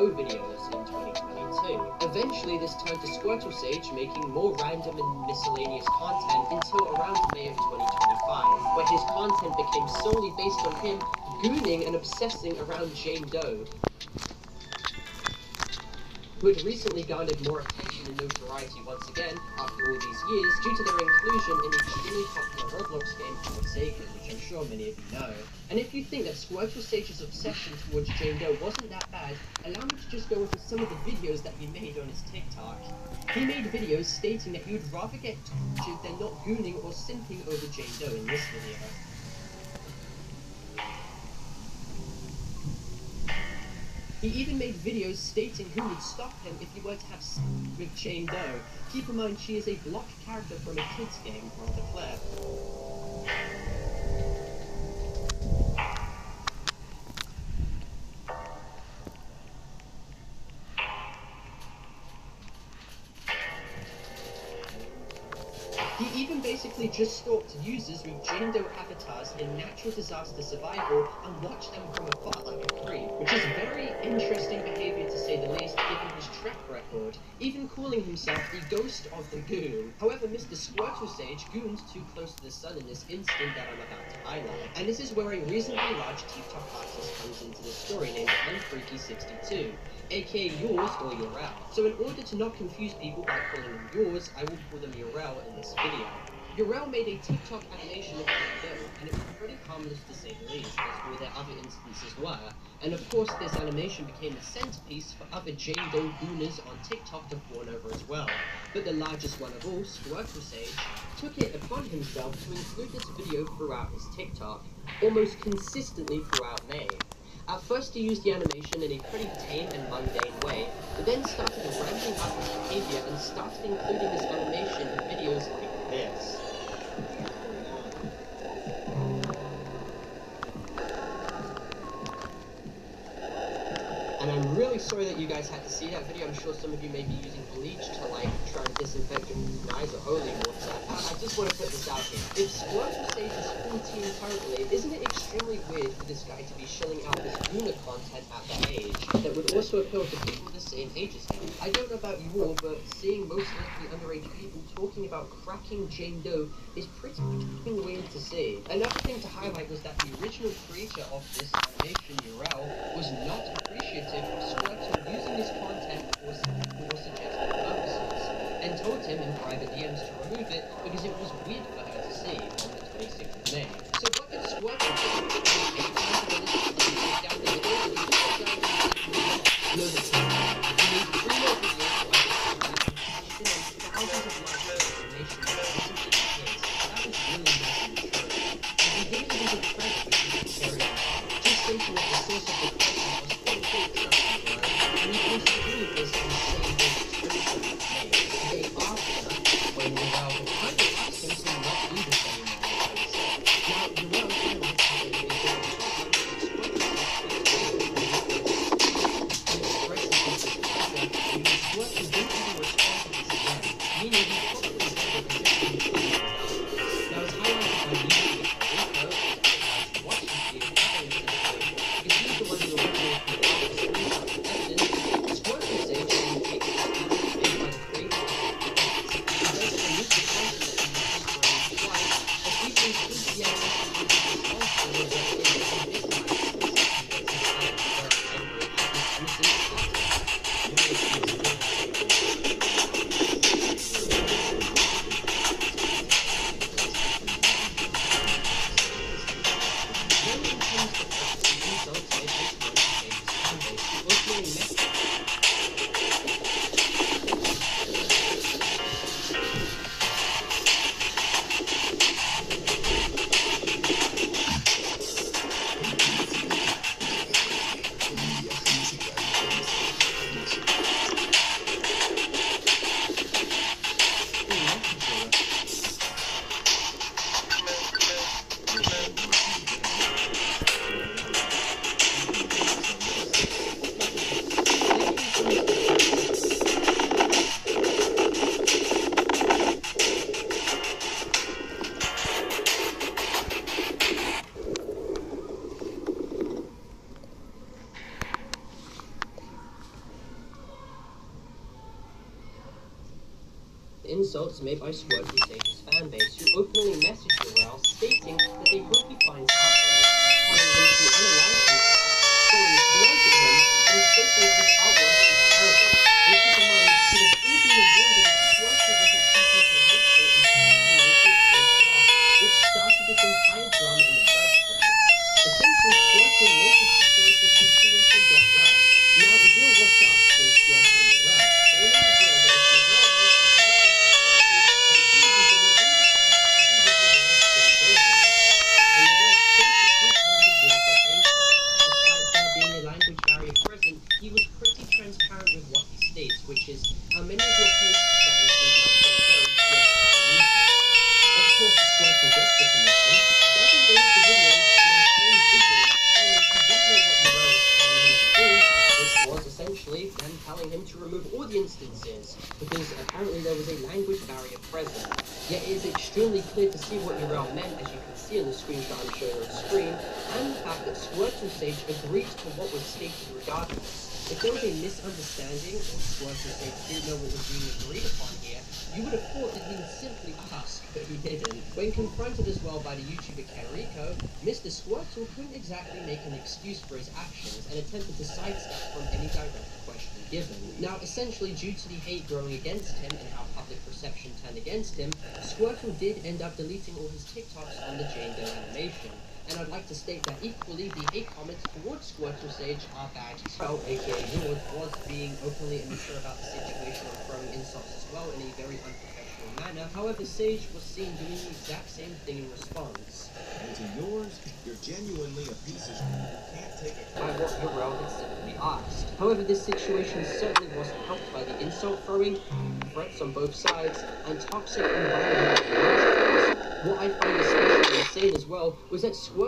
Go videos in 2022. Eventually, this turned to Squirtle Sage making more random and miscellaneous content until around May of 2025, where his content became solely based on him gooning and obsessing around Jane Doe, who had recently garnered more attention and notoriety once again after all these years due to their inclusion in the extremely popular Roblox game Forsaken, which I'm sure many of you know. And if you think that Squirtle Sage's obsession towards Jane Doe wasn't that bad, allow me to just go over some of the videos that he made on his TikTok. He made videos stating that he would rather get tortured than not gooning or simping over Jane Doe in this video. He even made videos stating who would stop him if he were to have sex with Jane Doe. Keep in mind, she is a blocked character from a kid's game, rather clear. He even basically just stalked users with Jane Doe avatars in natural disaster survival and watched them from afar like a creep, which is very interesting behavior to say the least given his track record, even calling himself the ghost of the goon. However, Mr. Squirtle Sage gooned too close to the sun in this instant that I'm about to highlight, and this is where a reasonably large TikTok artist comes into the story named Unfreaky62, aka yours or Urel. So in order to not confuse people by calling them yours, I will call them Urel in this video. Urel made a TikTok animation of Jane Doe, and it was pretty harmless to say the least, as all their other instances were, and of course this animation became a centerpiece for other Jane Doe gooners on TikTok to fawn over as well. But the largest one of all, Squirtle Sage, took it upon himself to include this video throughout his TikTok, almost consistently throughout May. At first he used the animation in a pretty tame and mundane way, but then started ramping up his behavior and started including this animation in videos like this. And I'm really sorry that you guys had to see that video. I'm sure some of you may be using bleach to like try and disinfect your eyes or holy water. I just want to put this out here. If Squirtle Sage is 14 currently, isn't it extremely weird for this guy to be shelling out this gooner content at that age that would also appeal to people the same age as him? I don't know about you all, but seeing most likely underage people talking about cracking Jane Doe is pretty weird to see. Another thing to highlight was that the original creator of this animation, Urel, was not appreciative of Squirtle using his content for suggested purposes, and told him in private DMs to remove it because it was weird for her to see on the 26th of May. So what did Squirtle do? Take down the video and he made 3 more videos and thousands of likes of information that wasn't the case. That was really not true. And he didn't even track with his carry on, just thinking that the source of the content was and he continued this insane experience the day after, when Urel was trying to ask him to not do this anymore. Now, Urel realized how they made it and Squirtle didn't even respond to this again, meaning he probably never considered himself. Now, it's highlighted by using the Rico as watching the entire situation, because he's the one who originated the evidence. Squirtle Sage didn't take it made by the creator. He doesn't omit the content that he used for his flight, as even includes the animation he was responsible for that in the insults made by Squirtle Sage's fanbase, who openly messaged Darrell stating that they hope he finds outrage, telling him to unalive himself, throwing snows at him, and stating that his artwork is terrible. And keep in mind, it has all been avoided if Squirtle wasn't keeping to race bait and initially played it off, which started this entire drama in the first place. Essentially, Squirtle made the situation continuously get worse. Now, the deal was set up between Squirtle and Darrell. They made a deal that if Darrell makes a commitment to Squirtle, then he will bring all the content to do with Darrell's Jane Doe animation. And Darrell basically ended the deal verbatim. Despite there being a language barrier present, he was pretty transparent with what he states, which is, how many of your posts that include my Jane Doe just delete it. Of course, Squirtle gets the commission, doesn't delete the videos, and then claims ignorance, claiming he didn't know what Darrell was telling him to do, which was essentially them telling him to remove all the instances, because apparently there was a language barrier present. Yet it is extremely clear to see what Darrell meant, as you can see in the screenshot I'm showing on screen, and the fact that Squirtle Sage agreed to what was stated regardless. If there was a misunderstanding, or Squirtle Sage didn't know what was being agreed upon here, you would have thought that he would simply ask, but he didn't. When confronted as well by the YouTuber Kenrico, Mr. Squirtle couldn't exactly make an excuse for his actions and attempted to sidestep from any direct question given. Now, essentially, due to the hate growing against him and how public perception turned against him, Squirtle did end up deleting all his TikToks on the Jane Doe animation. And I'd like to state that equally, the hate comments towards Squirtle Sage are bad as well, aka yours, was being openly immature about the situation and throwing insults as well in a very unprofessional manner. However, Sage was seen doing the exact same thing in response. And to yours, you're genuinely a piece of shit. You can't take it. By what Darrell had simply asked. However, this situation certainly wasn't helped by the insult throwing, threats on both sides, and toxic environment. What I find especially insane as well was that Squirtle